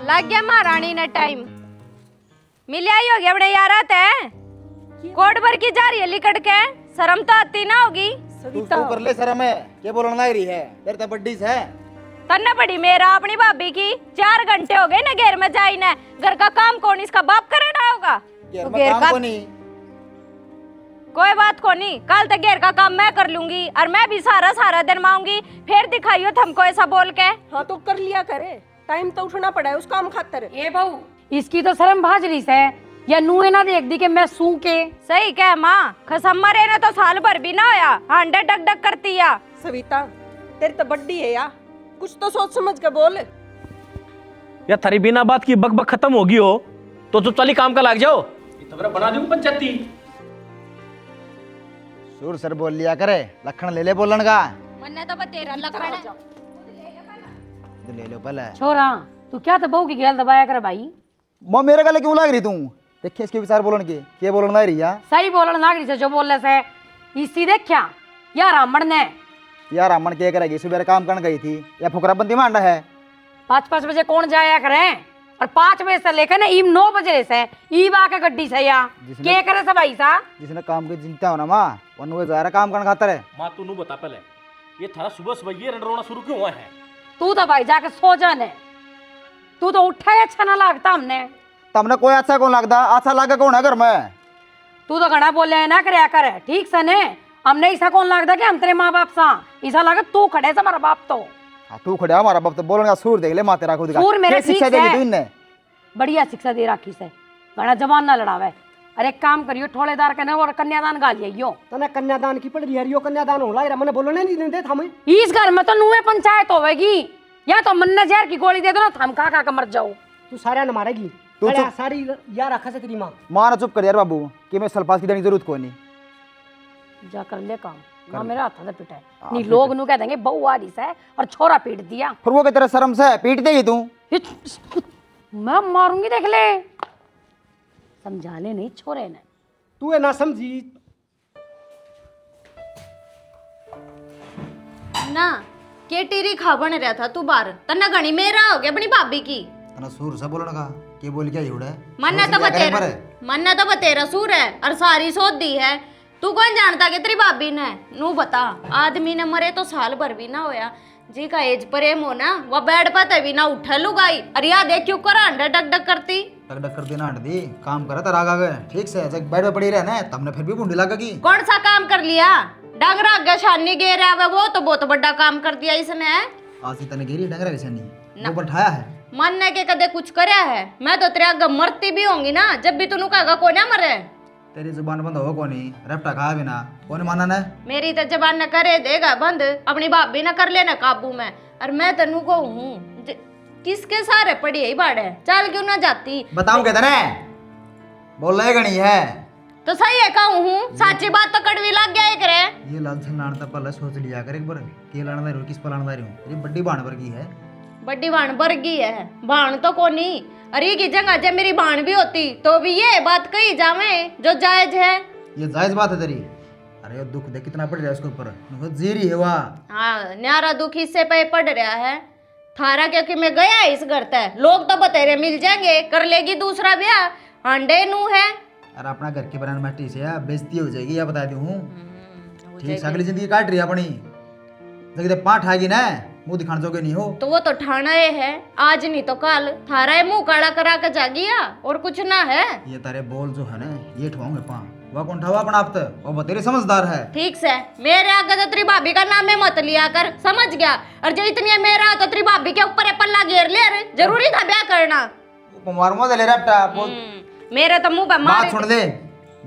लग गया महारानी ने टाइम। मिल आई होगी अपने यार है कोट भर की जा रही है लिकट के, शर्म तो आती ना होगी। तू कर ले शर्म है, क्या बोलना लग रही है तेरे तो बड्डी से तन्ने बड़ी मेरा अपनी भाभी की 4 घंटे हो गए ना घेर में जाई ना, घर का काम कौन इसका बाप करे ना होगा। घेर तो में घेर काम का को नहीं। कोई बात को नहीं, कल तक घेर का काम मैं कर लूंगी और मैं भी सारा दिन मांगूंगी, फिर दिखाइयो हमको ऐसा बोल के। हाँ तो कर लिया करे, टाइम तो उठना पड़ा है उस काम खातर। ए बहू इसकी तो शर्म भाज रही है, या नूहे ना देख दी कि मैं सू के। सही कह माँ, खसम मरे ने तो साल भर भी ना होया, हांडे डक डक करती या। सविता तेरी तो बड्डी है यार, कुछ तो सोच समझ के बोल। या थारी बिना बात की बक खत्म होगी हो तो चुपचाली काम का लग जाओ। तो बना दूं पंचायती। सुर सर बोल लिया करे, लखन ले ले बोलन का। मन्ने तो तेरा लखन ले लो पहले। छोरा तू क्या तो बहू की गैल दबाया कर भाई। मां मेरे गले क्यों लग रही तू? देखिए इसके विचार बोलन के बोलन लग रही है। सही बोलन नागरी से जो बोलने से इसी देखा या रामण ने यार अमन क्या करेगी, सुबह काम करने गई थी या फुकरा बंदी मांडा है। 5 बजे कौन जाया करे, और 5 बजे से लेकर ना ईम 9 बजे से ईब आके गड्डी से या क्या करे से भाई सा। जिसने काम की चिंता हो ना माँ वन वो जा रहा काम करने खातर है। माँ तू बता पहले ये थारा सुबह ये रंडरोना शुरू क्यों हुआ है? तू तो भाई जाके सो जाने, तू तो उठा ही अच्छा ना लगता हमने। तमने कोई अच्छा कौन लगता, अच्छा लगा कौन है घर में? तू तो घना बोले ना करे कर ठीक से ने, हमने ऐसा कौन लगता कि हम तेरे माँ बाप सा, ऐसा लगा तू खड़े से हमारा बाप तो। हाँ तू खड़ा हमारा बाप तो बोलने का सूर देख ले माँ तेरा खुद का। सूर मेरा क्या शिक्षा ठीक है। देगी तू इन्हें? बढ़िया शिक्षा दे रखी से, घना जवान ना लड़ावे। अरे एक काम करियो ठोलेदार कने और कन्यादान गा लियो। तने कन्यादान की पड़ रही है, कन्यादान होला रे मने बोलने नहीं देते हमें। इस घर में तो नुए पंचायत होवेगी, या तो मन्ने जहर की गोली दे दो ना थम खा के मर जाओ। तू सारे न मारेगी तू अरे चुप। सारी यार रखा से तेरी माँ। माँ ना चुप कर यार बाबू कि मैं सलपास की देने की जरूरत कोई नहीं। जा कर ले काम, मां मेरा हाथ से पिटा है नहीं लोग नु कह देंगे बहू आ रही है और छोरा पीट दिया। फिर वो की तरह शर्म से पीट देगी तू। मैं मारूंगी देख ले, समझा ले नहीं छोरे ने। तू है ना समझी ना के टीरी खा बन रहा था तू बाहर, तन्ने घनी मेरा हो गया अपनी भाभी की। तना सूर से बोलने का के बोल क्या युड़ है? मन्ने तो बतेरा सूर है और सारी सोधी है। तू कौन जानता कि तेरी भाभी ने नू बता, आदमी ने मरे तो साल भर भी ना होया, जी का एज प्रेम हो ना वह बेड पर भी ना उठा लुगाई। अरे यार देख क्यों कर अंडा डक डक करती। टक डक कर देना हट दी, काम करा तर आगा गए ठीक से जब बेड पे पड़ी रहे ना तमने फिर भी बूंदी लगा की। कौन सा काम कर लिया? डंगरा आगे शानी गे रहा वो तो बहुत बड़ा काम कर दिया इसने। आसी तने घेरी डंगरा के सनी वो बैठाया है। मन ने के कदे कुछ करया है? मैं तो तेरे आगे मरती भी होंगी ना, जब भी तू कहेगा कोई ना मरे। तेरी जुबान बंद हो कोनी, रपटा खा बिना कोनी माना ने। मेरी तो जबान न करे देगा बंद, अपनी भाभी न कर लेना काबू में। और मैं तेनू को हूँ किसके सारे पड़ी है बाड़े, चल क्यों ना जाती। बताऊं कहते ने बोल रहे गणी है तो सही है कहूँ हूँ, सच्ची बात तो कड़वी लग गया एक रे। ये लाल से नानता पहले सोच लिया कर एक बार के लाना रही किस पर लाना रही हूँ। ये बड्डी बाण पर की है, बड्डी भाण बरगी है, भाण तो कोनी। अरे की जगह जब मेरी भाण भी होती तो भी ये बात कही जावे जो जायज है। ये जायज बात है तेरी। अरे ये दुख देख कितना पड़ रहा है उसके ऊपर, जीरी है वाह। हाँ न्यारा दुख इससे पे पड़ रहा है थारा, क्योंकि मैं गया इस घर तक, लोग तो बतेरे मिल जाएंगे, कर लेगी दूसरा ब्याह, अंडे नू है। अरे अपना घर के बनाने मट्टी से बेइज्जती हो जाएगी या बता दूं। ठीक अगली जिंदगी काट रही है अपनी, जब पाठ आएगी ना मुंह दिखाने जोगे नहीं हो। तो वो तो ठाना है, आज नहीं तो कल थारा मुंह काला करा के जागिया और कुछ ना है। ये तारे बोल जो है ना ये ठोंगे पा वह कौन ठवा अपना आप वो बतेरे समझदार है। ठीक से मेरे आगे तो तेरी भाभी का नाम है मत लिया कर, समझ गया। और जो इतनी मेरा तो तेरी भाभी के ऊपर पल्ला घेर ले, जरूरी था ब्याह करना। मार मो ले रपटा बोल मेरे तो मुंह पे मार। बात सुन ले,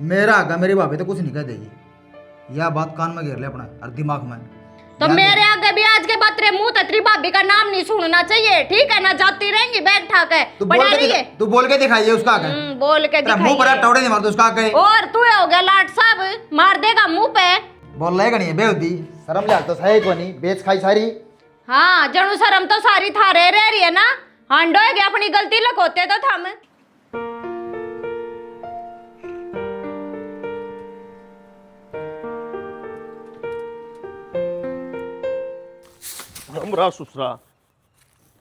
मेरा आगा मेरी भाभी तो कुछ नहीं कह देगी, यह बात कान में घेर ले अपना और दिमाग में। तो मेरे आगे भी आज के बाद तेरे मुंह तेरी भाभी का नाम नहीं सुनना चाहिए, ठीक है ना? जाती रहेंगी बैठ ठाक है। तू बोल के दिखाइए उसका आगे। बोल के तेरा मुंह पर टौड़े नहीं मार दो उसका आगे। और तू हो गया लाट साहब, मार देगा मुंह पे। बोल रहे नहीं बेउदी शर्म लाग तो सही को नहीं, बेच खाई सारी। हाँ जणू शर्म तो सारी थारे रह रही है ना, हांडो है क्या अपनी गलती लकोते तो थम। हमरा सुसरा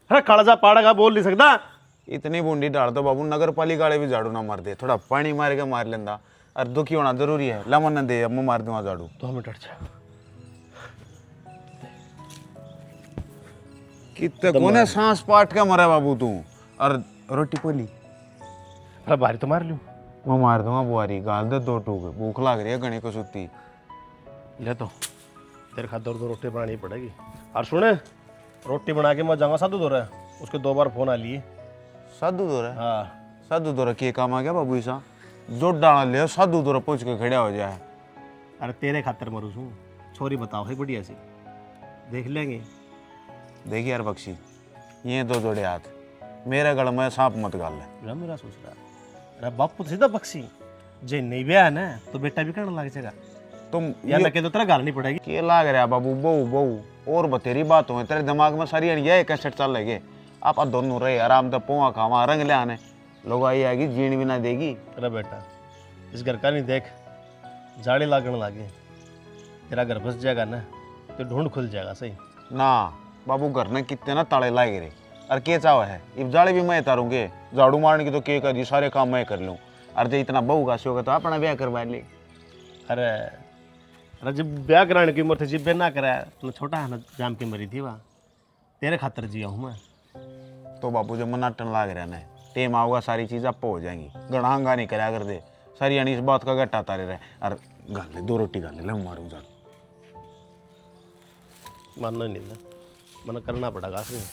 अरे कालजा पाड़ा का बोल नहीं सकता, इतनी बूंदी डाल दो बाबू, नगर पालिका वाले भी झाड़ू ना मार दे, थोड़ा पानी मार के मार लेंदा। और दुखी होना जरूरी है, लमन न दे, अब मैं मार दूंगा झाड़ू। 2 मिनट हट जा। कितने कोने सांस पाट के मरा बाबू तू। और रोटी पोली अरे बारी तो मार लूं। मैं मार दूंगा बुआरी, गाल दे 2 टूक, भूख लग रही है घनी को सुती। ले तो तेरे खातिर 2 रोटी बनानी पड़ेगी। और सुन, रोटी बना के मैं जाऊंगा साधु दौरा, उसके 2 बार फोन आ लिए। साधु दौरा? हाँ साधु दौरा के काम आ गया बाबू ऐसा? जो डाला ले साधु दौरा पहुंच के खड़ा हो जाए। अरे तेरे खातिर मरू छू, छोरी बताओ है बढ़िया सी, देख लेंगे। देखिए यार बख्शी, ये 2 जोड़े हाथ, मेरे गल में सांप मत गाल ले। मेरा सोच रहा, अरे बापू तो सीधा बख्शी, जे नहीं ब्याह ना तो बेटा भी करने लग जाएगा। तुम या मैं कह दो तेरा गाल नहीं पड़ेगी। के लाग रहा बाबू, बहू बहू और बतेरी बात हो, तेरे दिमाग में सारी ये कैसेट चल लगे। आप दोनों रहे आराम से पोहा खावा रंग ले आने, लोग आई आएगी जीण भी ना देगी। अरे बेटा इस घर का नहीं देख, जाड़े लागने लगे, तेरा घर बस जाएगा ना तो ढूंढ खुल जाएगा। सही ना बाबू, घर ने कितने ना ताले लाए रे, और के चाव है इब जाड़े भी मैं तारूंगे, झाड़ू मारने की तो के कर दी, सारे काम मैं कर लूँ। और जो इतना बहू का होगा तो अपना ब्याह करवा ले। अरे जब ब्याह कराने की उम्र थी, जब ब्याह ना कराया तो छोटा है ना, जाम के मरी थी वहाँ, तेरे खातर जिया हूँ मैं। तो बापू जो मनाटन लाग रहा ना, टेम आऊगा सारी चीज़ आप हो जाएंगी, गणा हंगा नहीं कराया कर दे सारी यानी इस बात का गट्टा तारे रहे। और गाल ले 2 रोटी गाल ले मारूँ जान। मानना नहीं था, मना करना पड़ेगा असली।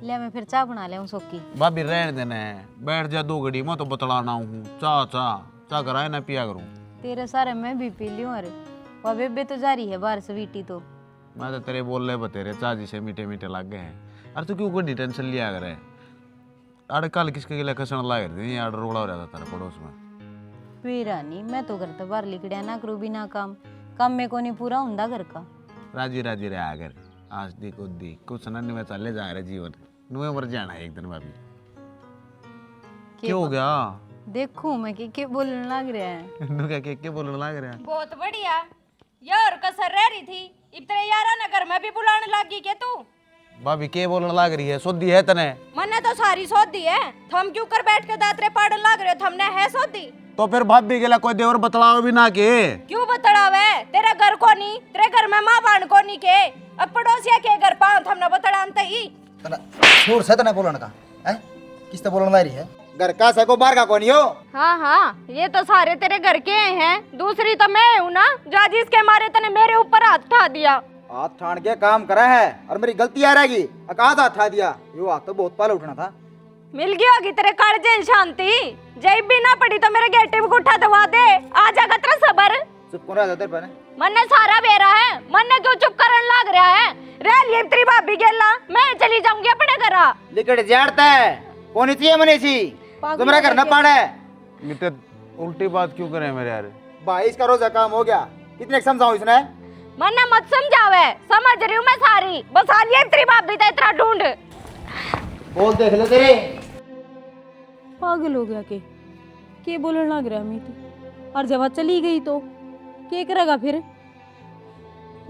ले मैं फिर चाय बना ले हूँ सोकी। भाभी रहने देना है, बैठ जा 2 घड़ी, मैं तो बतलाना हूँ। चाह कराए ना पिया करूँ। तेरे सारे मैं भी पी लियो। अरे वह बेबे तो जा रही है बाहर स्वीटी तो। मैं तो तेरे बोल रहे बतेरे चाह जी से मीठे मीठे लग गए हैं। अरे तू क्यों कोई टेंशन लिया करे? अरे कल किसके लिए खसन ला कर दी, यार रोड़ा हो रहा था तेरे पड़ोस में। वीरानी मैं तो घर तो बाहर लिखड़िया ना करूँ बिना काम में को नहीं पूरा हुंदा घर का। राजी राजी रहा कर, आज दी कुछ दी कुछ ना में चले जा रहे जीवन नुए मर जाना है एक दिन भाभी। क्या हो गया? देखूं मैं के बोलने लग रहा है। नु क्या बोलने लग रहा है? बहुत बढ़िया यार, कसर रह रही थी इतने यारा नगर में भी बुलाने लगी के तू। भाभी के बोलने लग रही है? सोदी है तने? मन्ने तो सारी सोदी है, थम क्यों कर बैठ के दातरे पाड़न लग रहे हो? थमने है सोदी तो फिर भाभी के लिए कोई देवर बतलाओ भी ना के? क्यों बतड़ावे? तेरे घर को नहीं, तेरे घर में माँ बाण को नहीं के, अब पड़ोसिया के घर पाँव थमने बतड़ानते ही। छोड़ से तने बोलन का है, किस ते बोलन ला रही है? घर का सको बाहर का कोनी हो। हाँ ये तो सारे तेरे घर के हैं, दूसरी तो मैं हूँ ना जो जिसके मारे तने मेरे ऊपर हाथ उठा दिया। हाथ ठान के काम करा है और मेरी गलती आ रहेगी, अकाद हाथ उठा दिया। यो हाथ तो बहुत पहले उठना था। मिल गई होगी तेरे कालजे शांति, जब भी ना पड़ी तो मेरे गेटे को उठा दबा दे। आ जाएगा तेरा सबर। चुप कौन रहा तेरे पर? मन ने सारा बेरा है, मन ने क्यों चुप करने लग रहा है? रह लिए तेरी भाभी गेला, मैं चली जाऊंगी अपने घर। लिकड़ जाड़ता है कौन थी मने सी तुम्हारा घर ना पाड़े। मित्र उल्टी बात क्यों करे मेरे यार? भाई इसका रोजा काम हो गया, कितने समझाऊं इसने? मन ने मत समझावे, समझ रही हूँ मैं सारी, बस आ लिए तेरी भाभी तो इतना ढूंढ। बोल देख ले तेरे। पागल हो गया के बोलने लग रहा अमित। और जब चली गई तो क्या करेगा फिर?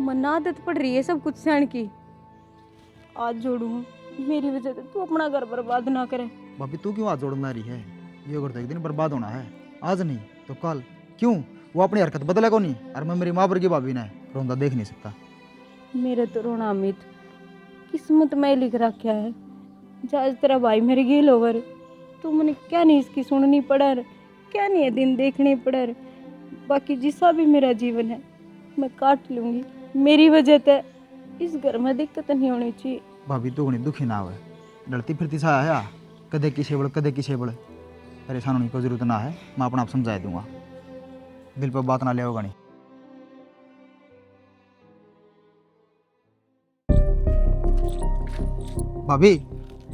मन आदत पड़ रही है सब कुछ सहन की। आज जोड़ू मेरी वजह से तू अपना घर बर्बाद ना करे। भाभी तू क्यों हाथ जोड़ना रही है? ये घर तो एक दिन बर्बाद होना है, आज नहीं तो कल। क्यों वो अपनी हरकत बदले को नहीं? और मैं मेरी माँ पर की भाभी ने रोंदा देख नहीं सकता। मेरे तो रोना अमित किस्मत में लिख रखा है। जज तेरा भाई मेरे गेल ओवर तो मैंने क्या नहीं इसकी सुननी पड़ा, क्या नहीं है दिन देखने पड़ा। बाकी जिसा भी मेरा जीवन है मैं काट लूंगी, मेरी वजह से इस घर में दिक्कत नहीं होनी चाहिए। भाभी तू नहीं दुखी ना हो, डरती फिरती सा आया कदे किसे बड़ कदे किसे बड़। परेशान होने की जरूरत ना है, मैं अपना आप समझा दूंगा, दिल पर बात ना ले होगा नहीं। भाभी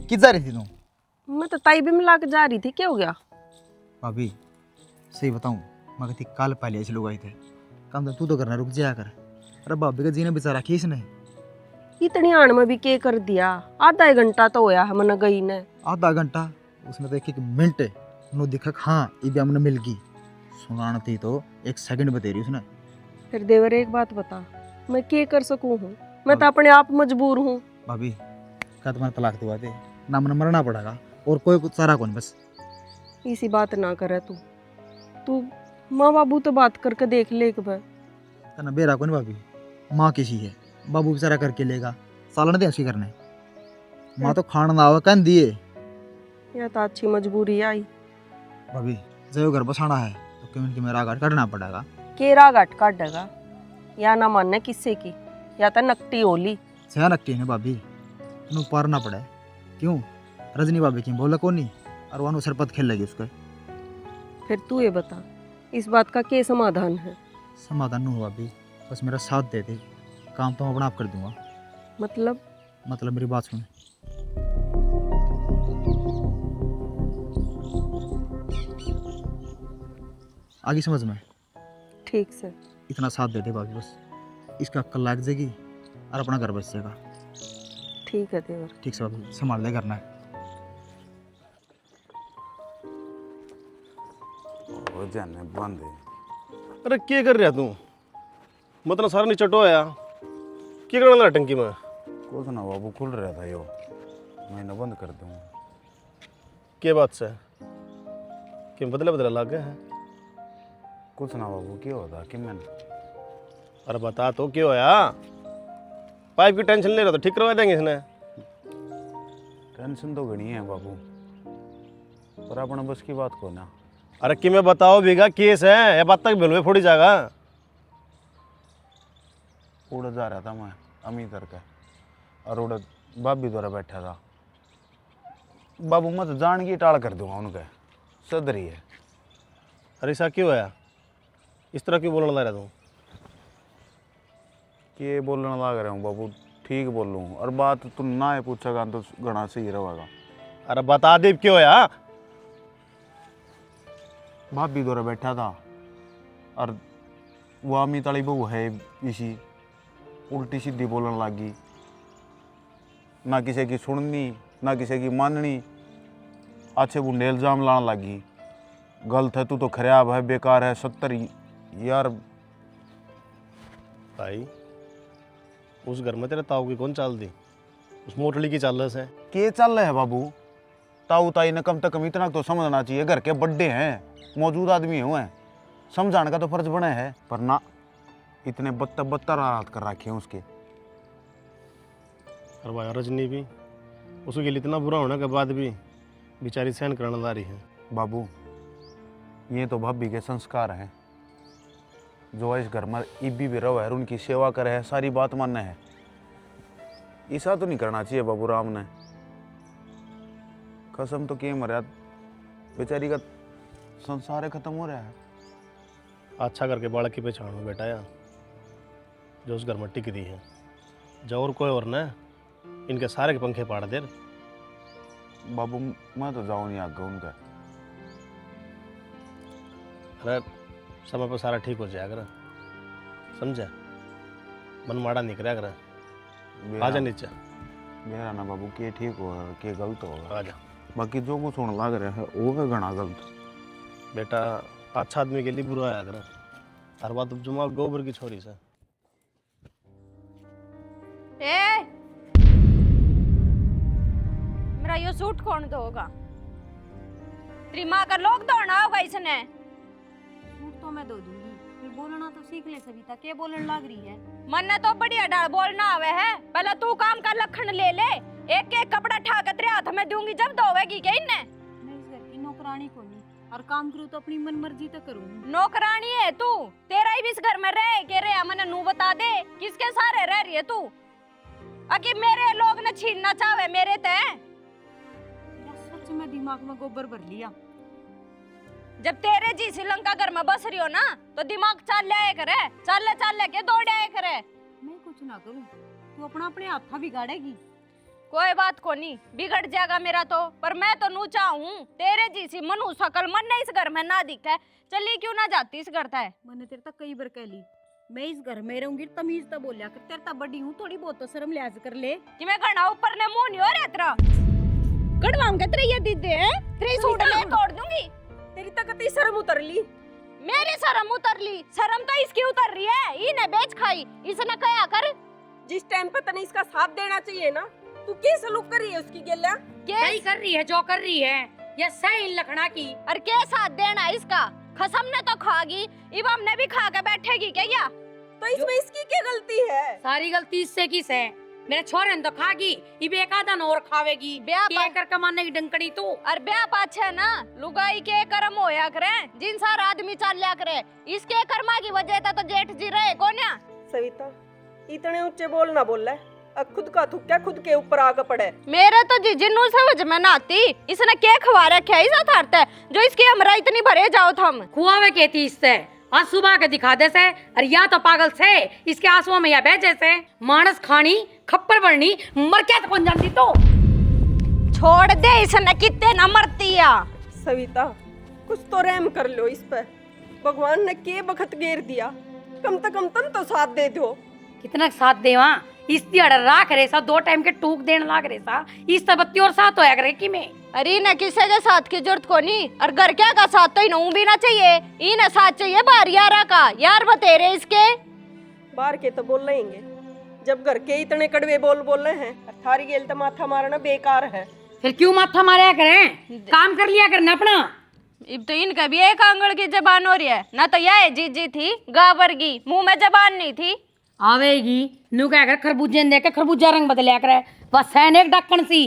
किस जा रही थी तुम? मैं तो ताई भी मिला के जा रही थी, क्या हो गया? भाभी सही बताऊं, मैं कहती कल पहले ऐसे लोग आए थे, काम तू तो करना रुक जाया कर। अरे भाभी का जीने बेचारा खींच नहीं। इतनी आण में भी के कर दिया? आधा एक घंटा तो होया है मन गई ने। आधा घंटा उसने तो 1 मिनट नो दिखा। हाँ ये भी हमने मिल गई, सुनाना थी तो 1 सेकंड बता रही उसने। फिर देवर एक बात बता, मैं क्या कर सकूं हूँ, मैं तो अपने आप मजबूर हूँ। भाभी क्या तुम्हारे तलाक दिवा दे ना, मन मरना पड़ेगा और कोई कुछ सारा कौन बस। इसी बात ना करे तू माँ बाबू तो बात करके देख ले एक बार। ना बेरा कौन भाभी, माँ किसी है, बाबू बेचारा करके लेगा, सालन दे उसकी करने। माँ तो खाना ना आवे कह दिए। यह तो अच्छी मजबूरी आई। भाभी जो घर बसाना है तो कम्युनिटी में रागाट काटना पड़ेगा। केरा घट काटेगा या ना मानने किससे की, या तो नकटी होली सया रखती है ना भाभी, तुम पारना पड़े। क्यों रजनी भाभी की बोला कौन नहीं, और वहाँ सरपत खेल लगी उसको। फिर तू ये बता इस बात का क्या समाधान है? समाधान नहीं हुआ भाभी, बस मेरा साथ दे दे, काम तो मैं अपना आप कर दूंगा। मतलब मेरी बात सुन। आगे समझ में? ठीक से। इतना साथ दे दे भाभी, बस इसका अक्ल लग जाएगी और अपना घर बच जाएगा। ठीक है देवर। ठीक से भाभी, संभाल ले करना है। हो जाने बंद है। अरे क्या कर रहा तू, मतलब सारा नहीं चटो आया, क्या करना ला टंकी में? कुछ ना बाबू, खुल रहा था यो, मैं ना बंद कर दूंगा। क्या बात से, क्या बदला लग गया है? कुछ ना बाबू, क्या होता कि मैंने। अरे बता तो क्यों होया? पाइप की टेंशन ले रहा तो ठीक करवा देंगे इसने। टेंशन तो घनी है बाबू, पर अपना बस की बात को ना। अरे कि मैं बताओ बीघा केस है, ये बात तक बिल में फोड़ी जाएगा। उड़ जा रहा था मैं अमीतर का, और उड़ बाबी द्वारा बैठा था। बाबू मैं तो जान की टाल कर दूंगा उनका, सदरी है। अरे ऐसा क्यों है, इस तरह क्यों बोलने लग रहा तू? कि बोलने लग रहा हूँ बाबू, ठीक बोल लूँ, और बात तू ना है पूछेगा तो घना सही रहेगा। अरे बता दे क्यों है? भाभी द्वारा बैठा था, और वो अमित वाली बहू है इसी, उल्टी सीधी बोलने लगी, ना किसी की सुननी ना किसी की माननी, अच्छे बुंडे इल्जाम लाने लगी। गलत है, तू तो खराब है, बेकार है, 70 यार। भाई उस घर में तेरे ताऊ की कौन चाल दी, उस मोटली की चाल है? के चल रहे है बाबू, ताऊ ताई ने कम से कम इतना तो समझना चाहिए, घर के बड्डे हैं, मौजूद आदमी हुए हैं, समझाने का तो फर्ज बने है। पर ना, इतने बदतर हालात कर रखे हैं उसके। और भाई रजनी भी उसके लिए इतना बुरा होने के बाद भी बेचारी सहन करने ला रही है। बाबू ये तो भाभी के संस्कार हैं, जो इस घर में इब्बी भी रहो है, उनकी सेवा करे है, सारी बात मानना है। ऐसा तो नहीं करना चाहिए बाबू राम ने। कसम तो के मर्याद, बेचारी का संसार खत्म हो रहा है। अच्छा करके बालक की पहचान हो बेटा यार, जो उस घर में टिक दी है, जो और कोई और ना इनके सारे के पंखे पाड़ दे। बाबू मैं तो जाऊँ नहीं आगे उनका। अरे समय पर सारा ठीक हो जाएगा कर, समझा? मन माड़ा नहीं करा कर। आजा नीचे। मेरा ना बाबू के ठीक होगा के गलत होगा, आजा। बाकी जो कुछ होने लग रहा है वो है घना गलत। बेटा अच्छा आदमी के लिए बुरा आया कर, हर बात जुमा गोबर की छोरी से। ए मेरा यो सूट कौन धोगा? तेरी माँ का लोग धोना होगा इसने। सूट तो मैं धो दूंगी, फिर बोलना तो सीख ले सविता, क्या बोलने लग रही है? मन ने तो बढ़िया डाल बोलना आवे है, पहले तू काम का लखन ले ले, एक एक कपड़ा ठा के तेरे हाथ में दूंगी जब धोवेगी क्या इन्ने? मैं इस घर की नौकरानी को नहीं, और काम करूँ तो अपनी मन मर्जी तो करूँ। नौकरानी है तू, तेरा ही भी इस घर में रह के रे, मैंने नू बता दे किसके सारे रह रही है तू? अके मेरे लोग ने छीनना चाहे मेरे ते। सच में दिमाग में गोबर भर लिया। जब तेरे जी श्रीलंका घर में बस रही हो ना, तो दिमाग चल जाए करे, चल के दौड़े करे। मैं कुछ ना करूं, तू अपना अपने हाथा बिगाड़ेगी। कोई बात को नहीं, बिगड़ जाएगा मेरा तो, पर मैं तो नू चाहूं तेरे जी सी मनु सकल मन ने इस घर में ना दिखे, चली क्यों ना जाती इस घर है। मैंने तेरे तक कई बार कह ली, मैं इस घर में रहूंगी, तमीज तो बोलिया कर, तेरे तक बड़ी हूँ, थोड़ी बहुत तो शर्म लिहाज कर ले। कि मैं घना ऊपर ने मुंह नहीं हो रहा तेरा, गड़वाऊंगा तेरे ये दीदे हैं, तेरे सूट ले तोड़ दूंगी। तेरी तक शर्म उतर ली। मेरी शर्म उतर ली, शर्म तो इसकी उतर रही है, इन्हें बेच खाई, इसने कहा कर। जिस टाइम पे तने इसका साथ देना चाहिए ना, तू क्या सलूक कर रही है उसकी गेला? सही कर रही है जो कर रही है, ये सही लखना की। और क्या साथ देना इसका? खसम ने तो खागी, इब हमने भी खा के बैठेगी क्या? तो इसमें इसकी क्या गलती है? सारी गलती इससे किस है? मेरे छोरे ने तो खागी, इब एक आधा न और खावेगी। ब्याह के कर कमाने की डंकड़ी तू। और ब्याह पाछे ना लुगाई के कर्म होया करे, जिन सार आदमी चल लिया करे, इसके कर्मा की वजह तो जेठ जी रहे कोन्या। सविता, इतने ऊंचे बोल ना बोल ले, खुद का थुक्या खुद के ऊपर आगे पड़े। मेरे तो जिन्नू समझ में ना आती, इसने क्या खवा रखा है इस थारते जो इसकी हमरा इतनी भरे जाओ थम। खुआवे के थी इससे, आज सुबह के दिखा दे से, और या तो पागल से इसके आंसुओं में या बह जैसे मानस खानी खप्पर बढ़नी मर क्या तो कौन जानती तो। छोड़ दे, इसने कितने न मरती है। सविता, कुछ तो रहम कर लो इस पे, भगवान ने के बखत घेर दिया, कम से कम तुम तो साथ दे दो। कितना साथ देवा, इस दिहाड़ राख रे सा, 2 टाइम के टूक देने लाग रे सा, इस तबत्ती और साथ होया करे कि में। अरे न किसी के साथ की जरूरत को नहीं, और घर क्या का साथ तो इन्हों भी ना चाहिए, इन्हें साथ चाहिए बाहर यारा का। यार बतेरे इसके बाहर के तो बोल रहेंगे, जब घर के इतने कड़वे बोल रहे हैं, थारी गेल तो माथा मारना बेकार है। फिर क्यों माथा मारा करें, काम कर लिया करना अपना। अब तो इनका भी एक आंगड़ की जबान हो रही है ना, तो यह जीजी थी गावर की, मुंह में जबान नहीं थी। आवेगी नु क्या कर खरबूजे ने देख खरबूजा रंग बदलिया करे, बस सैन एक डक्कन सी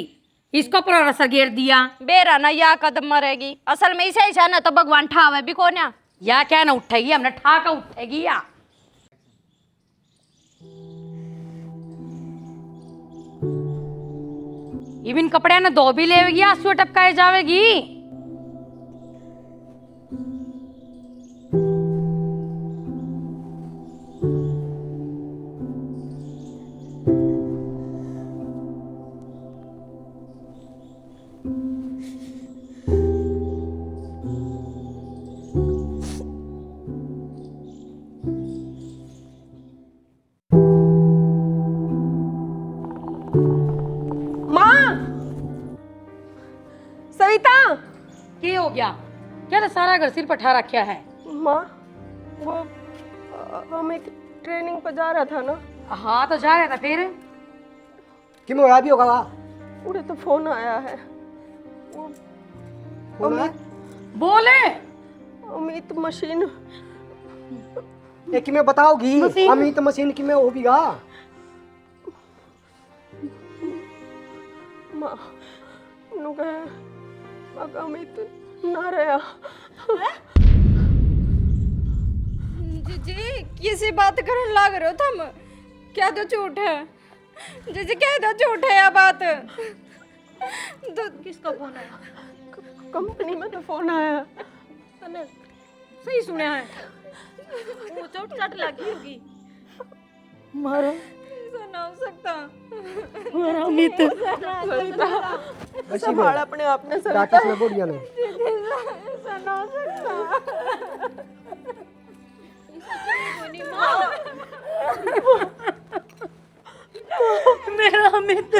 इसको पूरा रस घेर दिया। बेरा ना या कदम मरेगी, असल में इसे ऐसा ना तो भगवान ठावे भी कोन्या। या क्या ना उठेगी, हमने ठाका उठेगी या। इवन कपड़े ने धो भी लेगी, आंसू टपकाए जावेगी। सविता, क्या हो गया? क्या तो सारा घर सिर पर ठा रखा है। माँ, वो हम एक ट्रेनिंग पर जा रहा था ना। हाँ तो जा रहा था, फिर कि मोया भी होगा। उड़े तो फोन आया है, वो बोले अमित मशीन एक में बताओगी अमित मशीन की में होगा। माँ नु कहे अमित ना रहा। जीजी किसी बात करने लाग रहे हो तुम, क्या तो झूठ है जीजी, क्या तो झूठ है यह बात। किसका फोन आया? कंपनी में तो फोन आया। सही सुना है, वो चोट चाट लगी होगी। मारा ऐसा ना हो सकता। मारा अमित। संभाल अपने आप ने सविता। राकेश ने बोलिया ने ऐसा ना हो सकता। मेरा अमित।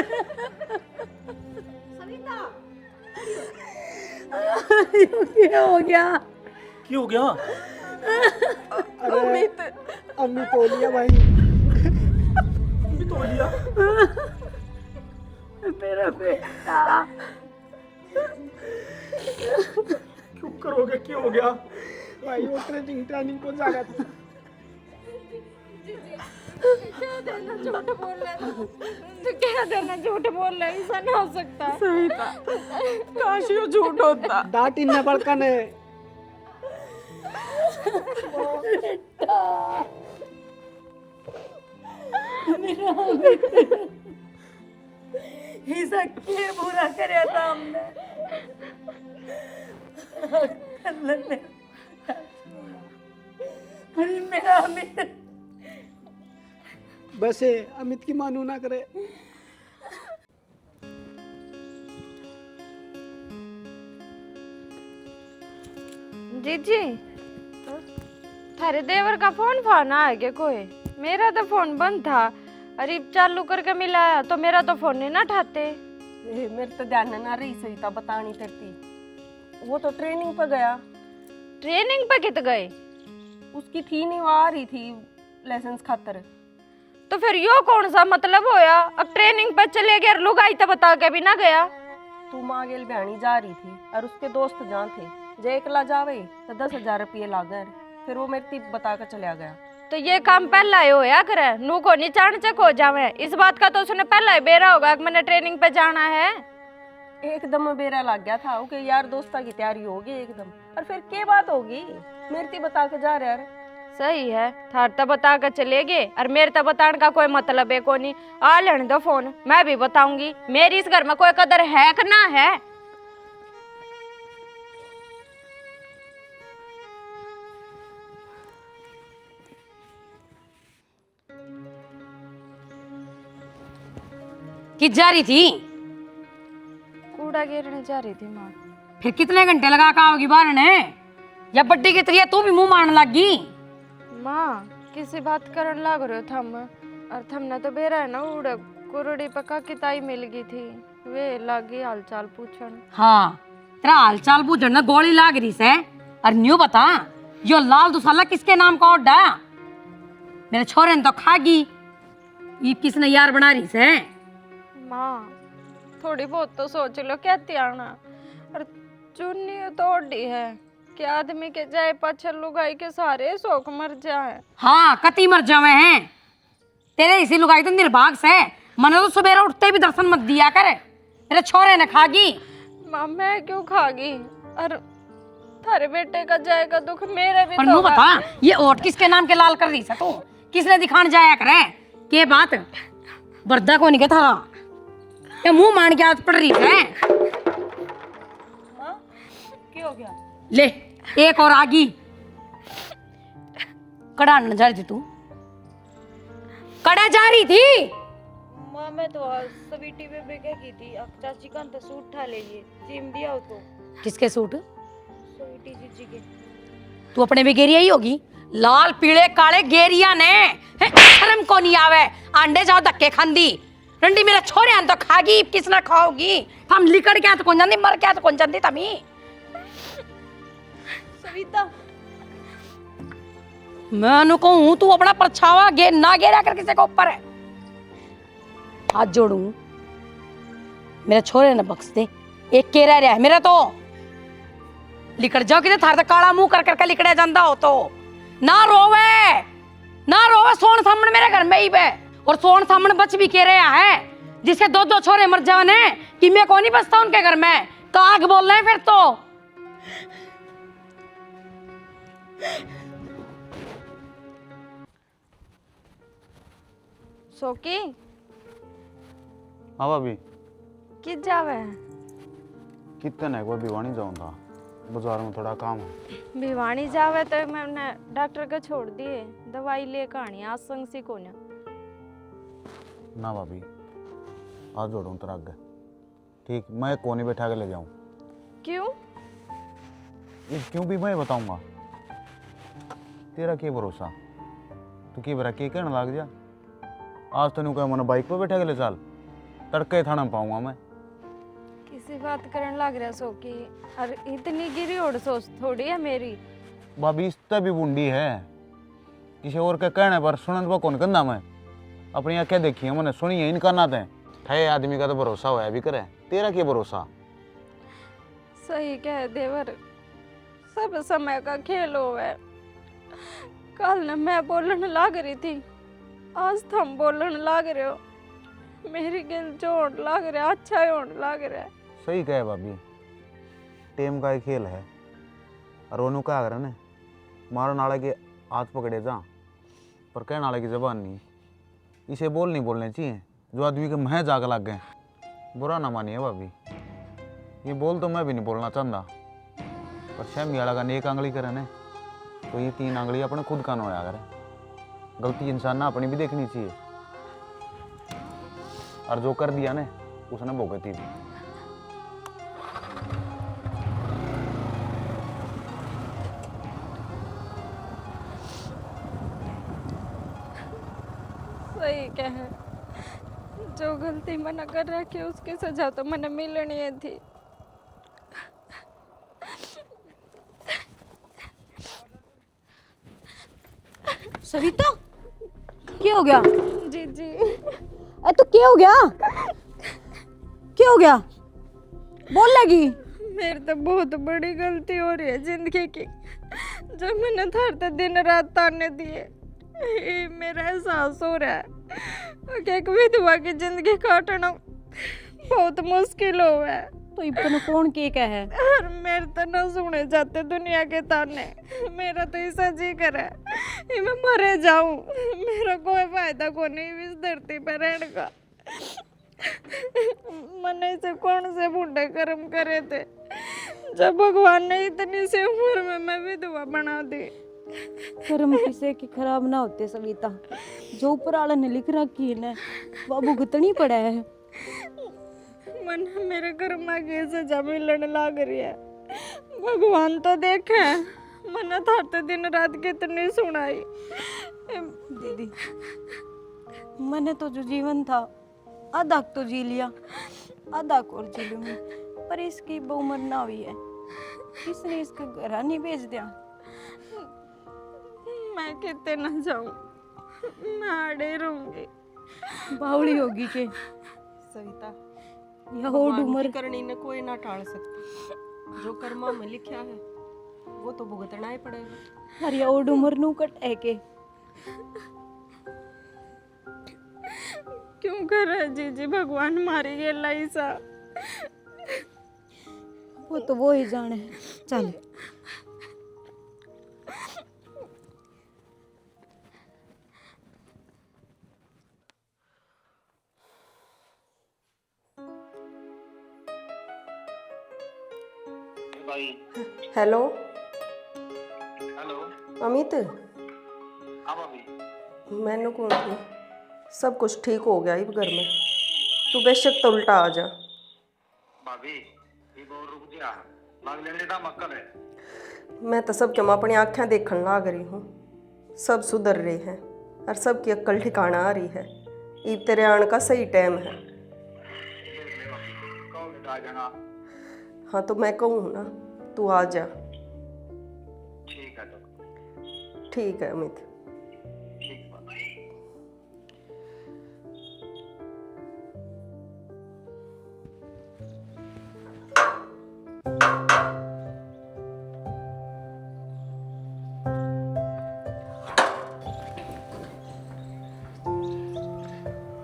क्या हो गया? क्यों हो गया? अमित अम्मी तोलिया भाई। मेरा बेटा। क्यों करोगे? क्यों हो गया? भाई वो ट्रेनिंग को जा रहा था। क्या देना झूठ बोल रहा है तो क्या देना झूठ बोल रहा है, ऐसा ना हो सकता। सविता, काश ये झूठ होता। डांट इन्ना बड़का ने। ऐसा क्या बुरा करे था हमने? अरे मेरा अमित। बस अमित की मानू ना करे। जीजी थारे देवर का फोन आ गया कोई? मेरा तो फोन बंद था, अरे चालू करके मिलाया तो मेरा तो फोन नहीं ना उठाते। मेरे तो ध्यान ना रही सविता, बतानी तेरती। वो तो ट्रेनिंग पर गया। ट्रेनिंग पे कित गए? उसकी थी नहीं, वो आ रही थी लाइसेंस खातर। तो फिर यो कौन सा मतलब होया? अब ट्रेनिंग पे चले गए, लुगाई तो बता के भी ना गया। तू माँ गेल बहनी जा रही थी और उसके दोस्त जहाँ थे, जे एकला जावे तो 10,000 रुपये लागे, फिर वो मेरे तीब बता कर चला गया। तो ये काम पहला ही होया करे, नू को नहीं चाणचक हो जावे। इस बात का तो उसने पहला ही बेरा होगा कि मैंने ट्रेनिंग पे जाना है। एकदम बेरा लग गया था ओके यार, दोस्ता की तैयारी होगी एकदम, और फिर क्या बात होगी, मेरे ती बता के जा रहे यार। सही है, थार तो बता कर चले गए और मेरे तो बताने का कोई मतलब है को नहीं। आ लेने दो फोन, मैं भी बताऊंगी मेरी इस घर में कोई कदर है कि ना है। किस जा रही थी? कूड़ा गिरने जा रही थी माँ। फिर कितने घंटे लगा के आओगी बाहर ने? या बड्डी की तरह तू भी मुंह मारने लगी? माँ किसी बात करने लग रहे हो थम, और थमने तो बेरा है ना उड़ कुरड़ी पका किताई मिल गई थी, वे लागी हालचाल पूछन। हाँ, तेरा हालचाल पूछन ना गोली लाग रही से। और न्यू बता, यो लाल दुसाला किसके नाम का ओडा? मेरे छोरे ने तो खागी, ये किसने यार बना रही से? माँ थोड़ी बहुत तो सोच लो, कहती आना। और चुन्नी तो ओडी है कि आदमी के जाए पाछल लुगाई के सारे शौक मर जाए। हाँ, कति मर जावे हैं तेरे इसी लुगाई तो निर्भाग से। मने तो सुबह उठते भी दर्शन मत दिया करे, मेरे छोरे ने खागी। माँ मैं क्यों खागी? और थारे बेटे का जाएगा दुख मेरे भी पर तो नू होगा। बता, ये ओट किसके नाम के लाल कर रही से तू? किसने दिखाने जाया करे? के बात बर्दा को नहीं था, ये मुंह मान के आज पड़ रही है। क्या हो गया? ले एक और आगी। कड़ा न जा रही थी तू? कड़ा जा रही थी? माँ मैं तो स्वीटी बेबे क्या की थी, अब चाची का तो सूट उठा ले लिए, सिम दिया उसको। किसके सूट? स्वीटी जीजी के। तू अपने भी गेरिया ही होगी, लाल पीले काले गेरिया ने। शर्म को नहीं आवे, अंडे जाओ धक्के खांदी रंडी मेरे छोरे आन तो खागी, किसने खाओगी? हम लिकड़ क्या तो कौन जानती, मर क्या तो कौन जानती तमी। सविता मैं कहूँ तू अपना परछावा गे ना गेरा कर किसी के ऊपर है। हाथ जोड़ू, मेरे छोरे ने बख्श दे, एक के रह रहा है मेरा तो। लिकड़ जाओ कि थार काला मुंह कर करके लिकड़े जाता हो तो। ना रोवे ना रोवे, सोन सामने मेरे घर में ही बे, और सोन सामने बच भी के रहा है जिसके दो दो छोरे मर जाने कि मैं कौन नहीं बचता उनके घर में। काग बोल रहे हैं फिर तो। सोकी हाँ भाभी, किस जावे? कितने है, कोई भिवानी जाऊँ था, बाजार में थोड़ा काम है। भिवानी जावे तो मैंने डॉक्टर को छोड़ दिए, दवाई ले कहानी आज संग सी को ना भाभी, आज जोड़ूँ तेरा आगे, ठीक? मैं कोनी बैठा के ले जाऊँ। क्यों? ये क्यों भी मैं बताऊंगा, तेरा क्या भरोसा? तू की बरा के कहने लग जा। आज तेन कह मैंने बाइक पे बैठा के ले चल, तड़के थाना में पाऊंगा मैं। किसी बात करने लग रहा सोकी, और इतनी गिरी और सोच थोड़ी है मेरी। भाभी इससे भी बूंदी है, किसी और के कहने पर सुनन पर कौन कंधा मैं अपनी आंखें देखी है, मैंने सुनी है इनका ना थे। थे आदमी का तो भरोसा होया भी करे, तेरा क्या भरोसा? सही कह देवर, सब समय का खेल होवे। कल न मैं बोलने लग रही थी, आज तुम बोलने लग रहे हो, मेरी गिल जो होने लग रहा है अच्छा ही होने लग रहा है। सही कहे भाभी, टेम का ही खेल है। और ओनू क्या करे ने, मारो नाले के हाथ पकड़े जा, पर कह नाले की जबान नहीं। इसे बोल नहीं बोलने चाहिए, जो आदमी के मह जाग लग गए। बुरा ना मानिए भाभी, ये बोल तो मैं भी नहीं बोलना चाहता, पर शहमी वाला का नेक आंगली करे ने तो ये 3 आंगली अपने खुद का नोया करे। गलती इंसान ना अपनी भी देखनी चाहिए, और जो कर दिया ने उसने भुगती भी। सही कहे, जो गलती मैंने कर रखी उसकी सजा तो मैंने मिलनी ही थी। सविता क्या हो गया? जी जी ए तो क्या हो गया? क्या हो गया? बोल लगी। मेरे तो बहुत बड़ी गलती हो रही है जिंदगी की, जब मैंने थरते दिन रात ताने दिए। ये मेरा एहसास हो रहा है कि एक विधवा की जिंदगी काटना बहुत मुश्किल हो है। तो इतने कौन के का है? और मेरे तो न सुने जाते दुनिया के ताने। मेरा तो ऐसा जी करे ये मैं मरे जाऊं, मेरा कोई फायदा को नहीं इस धरती पर रहने का। मैंने से कौन से बूढ़े कर्म करे थे जब भगवान ने इतनी सी उम्र में मैं विधवा बना दी। कर्म किसी के खराब ना होते सविता, जो ऊपर वाला ने लिख रखी है ना वो भुगतनी पड़ा है। मन मेरे कर्मा की सजा मिलने लग रही है। भगवान तो देखे मैंने थाते दिन रात कितनी सुनाई। दीदी मैंने तो जो जीवन था आधा तो जी लिया, आधा को और जी लूंगी, पर इसकी बहु ना हुई है। किसने इसको घर नहीं भेज दिया? मैं कितने न जाऊं, मैं आड़े रहूंगी। बावड़ी होगी के सविता, या हो भगवान डूमर की करनी ने कोई ना टाल सकता। जो कर्मा में लिखा है वो तो भुगतना ही पड़ेगा। अरे ओ डूमर नू कट है के क्यों कर रहे जी भगवान मारी गेला ऐसा। वो तो वो ही जाने। चल हेलो हेलो अमित, हाँ भाभी। मैंने कौन थी, सब कुछ ठीक हो गया इब घर में। तू बेशक तो उल्टा आ जा। भाभी ये बहुत रुक गया, लाग लेने का मक्कल है। मैं तो सबके मैं अपनी आँखें देखने लाग रही हूँ। सब सुधर रहे हैं और सबकी अक्ल ठिकाना आ रही है। इब तेरे आने का सही टाइम है। कहो बेटा आ जाना। हाँ तो मैं कहूँ ना, तू आ जा। ठीक है तो ठीक है अमित। ठीक बात।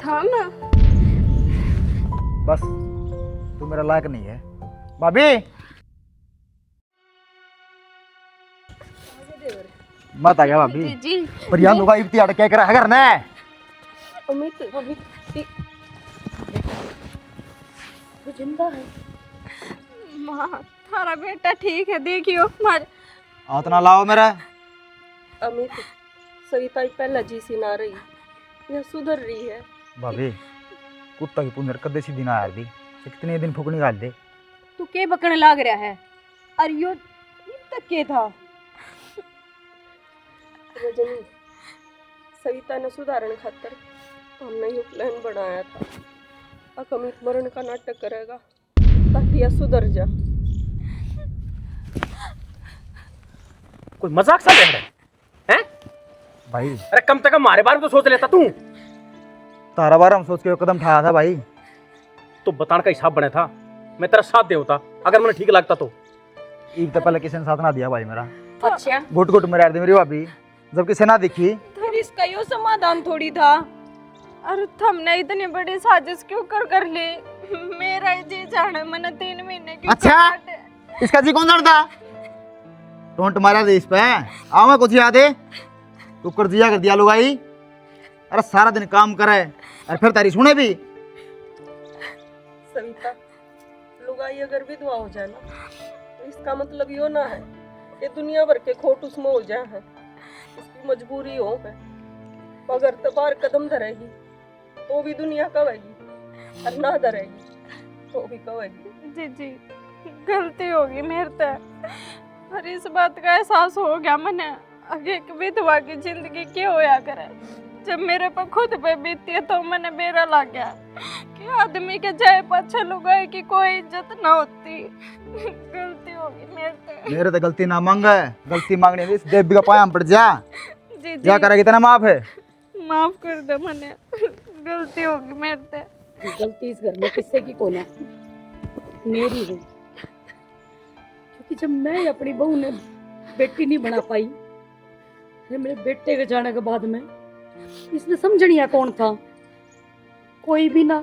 था ना बस तू मेरा लायक नहीं है भाभी। मत आ गया भाभी। जी पर यहाँ लोग इब्ती अड़ क्या करा है करना है? अमित जिंदा है। माँ थारा बेटा ठीक है, देखियो मार। हाथ ना लाओ मेरा। अमित, सविता ही पहला जी सी ना रही, यह सुधर रही है। भाभी कुत्ता की पुनर कदे सी दिन आया भी कितने दिन फूक निकाल दे। तू के बकने लाग रहा है? अरे यो तक के था रजनी, सविता ने सुधारण खातर हमने ये प्लान बनाया था। अब अमित मरण का नाटक करेगा ताकि यह सुधर जा। कोई मजाक सा ले रहा है? भाई अरे कम से कम हमारे बारे में तो सोच लेता तू। तारा बार हम सोच के वो कदम उठाया था भाई। तो बताने का हिसाब बने था, मैं तेरा साथ दे होता अगर मुझे ठीक लगता तो। ईद तो पहले किसी ने साथ ना दिया भाई मेरा। अच्छा घुट घुट में रह दी मेरी भाभी, जब किसी ना दिखी। फिर इसका यो समाधान थोड़ी था। अरे तुमने इतनी बड़ी साजिश क्यों कर ली? मेरा ही जी जाने मैंने 3 महीने की अच्छा? काट। इसका जी कौन जानता? टोंट मारा दे इस पे। आवा कुछ याद है? तू कर दिया कर दिया लुगाई। अरे सारा दिन काम करे और फिर तारी सुने भी। सविता, लुगाई अगर विधवा हो जाए ना तो इसका मतलब यो ना है कि दुनिया भर के खोट उसमें हो जाए हैं। इसकी मजबूरी हो है। अगर तबार कदम धरेगी तो भी दुनिया कहेगी, और ना धरेगी तो भी कहेगी। जी गलती होगी मेरे से, और इस बात का एहसास हो गया मैंने आगे एक विधवा की जिंदगी क्या होया करे। जब मेरे पर खुद पे बीती है तो मैंने बेरा लग गया कि आदमी के जाए पाछे लुगाई की कोई इज्जत ना होती। गलती होगी मेरे से। मेरे तो गलती ना मांगे, गलती मांगने इस देवी का पाया पड़ जा। जी क्या करेगी तेरा माफ है? माफ कर दो मने, गलती होगी मेरे से। गलती इस घर में किससे की कौन है? मेरी है, क्योंकि जब मैं अपनी बहू ने बेटी नहीं बना पाई, फिर मेरे बेटे के जाने के बाद में इसने समझनिया कौन था? कोई भी ना।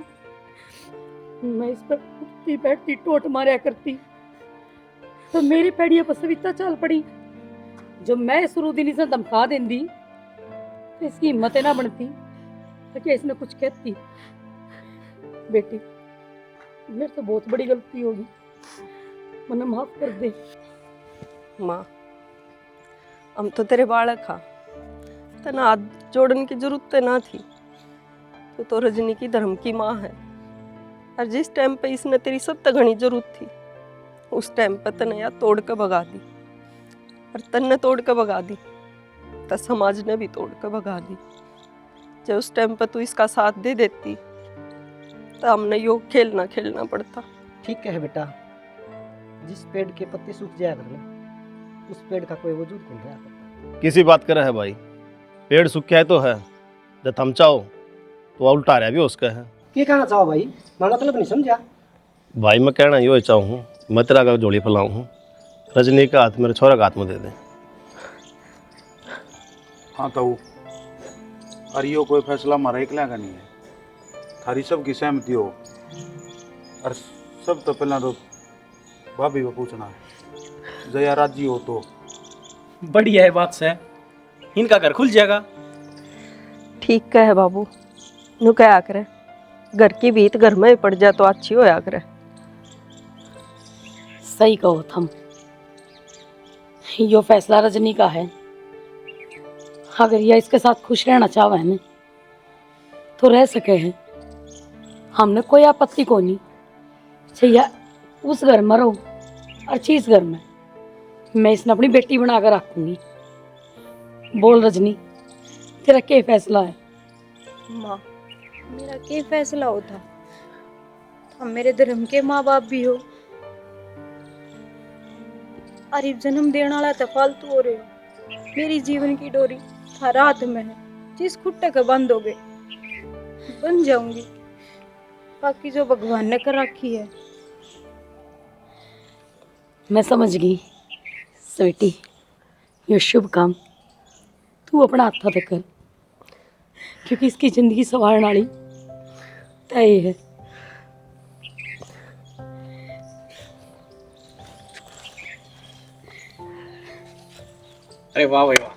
मैं इस पर उठती बैठती टोट मारा करती, तो मेरी पैड़िया पर सविता चाल पड़ी। जो मैं शुरू दिन इसे धमका देंदी, तो इसकी हिम्मत ना बनती ताकि इसने कुछ कहती। बेटी, मेरे से बहुत बड़ी गलती होगी, मने माफ कर दे। माँ, हम तो तेरे बालक हा, तना हाथ जोड़ने की जरूरत ना थी। तो रजनी की धर्म की माँ है, और जिस टाइम पे इसने तेरी सख्त घनी जरूरत थी, उस टाइम पे तने या तोड़ के भगा दी, और तन्ने तोड़ के भगा दी तो समाज ने भी तोड़ के भगा दी। जब उस टाइम पे तू इसका साथ दे देती तो हमने यो खेल ना खेलना पड़ता। ठीक है बेटा, जिस पेड़ के पत्ते सूख जाया करना, उस पेड़ का कोई वजूद नहीं रहा करता। किसी बात कर रहा है भाई? पेड़ सूख है तो है, जब थम चाहो तो उल्टा रहा भी उसका है। ये कहना चाहो भाई? मैं मतलब नहीं समझा। भाई मैं कहना यो चाहूँ, मैं तेरा का जोड़ी फैलाऊँ हूँ, रजनी का हाथ मेरे छोरा का हाथ में दे दे। हाँ तो अरे यो कोई फैसला हमारा एकला का नहीं है, थारी सब की सहमति हो। और सब तो पहला तो भाभी को पूछना है, जया राजी हो तो। बढ़िया है बात से, इनका घर खुल जाएगा। ठीक कहे बाबू, नु क्या करे, घर की भीत घर में ही पड़ जाए तो अच्छी होया करे। सही कहो तुम, यो फैसला रजनी का है। अगर यह इसके साथ खुश रहना चाहे है तो रह सके हैं, हमने कोई आपत्ति को नहीं। चाहिए उस घर में रहो और इस घर में मैं इसने अपनी बेटी बना कर रखूंगी। बोल रजनी, तेरा क्या फैसला है? माँ, मेरा क्या फैसला होता? हम मेरे धर्म के माँ बाप भी हो, अरे जन्म देने वाला तो फालतू हो रहे हो। मेरी जीवन की डोरी थारा हाथ में है, जिस खुट्टे का बंद हो गए बन जाऊंगी, बाकी जो भगवान ने कर रखी है। मैं समझ गई स्वीटी, ये शुभ काम तू अपना हाथा तक कर, क्योंकि इसकी जिंदगी संवारने वाली तय है। अरे वाह भाई वाह,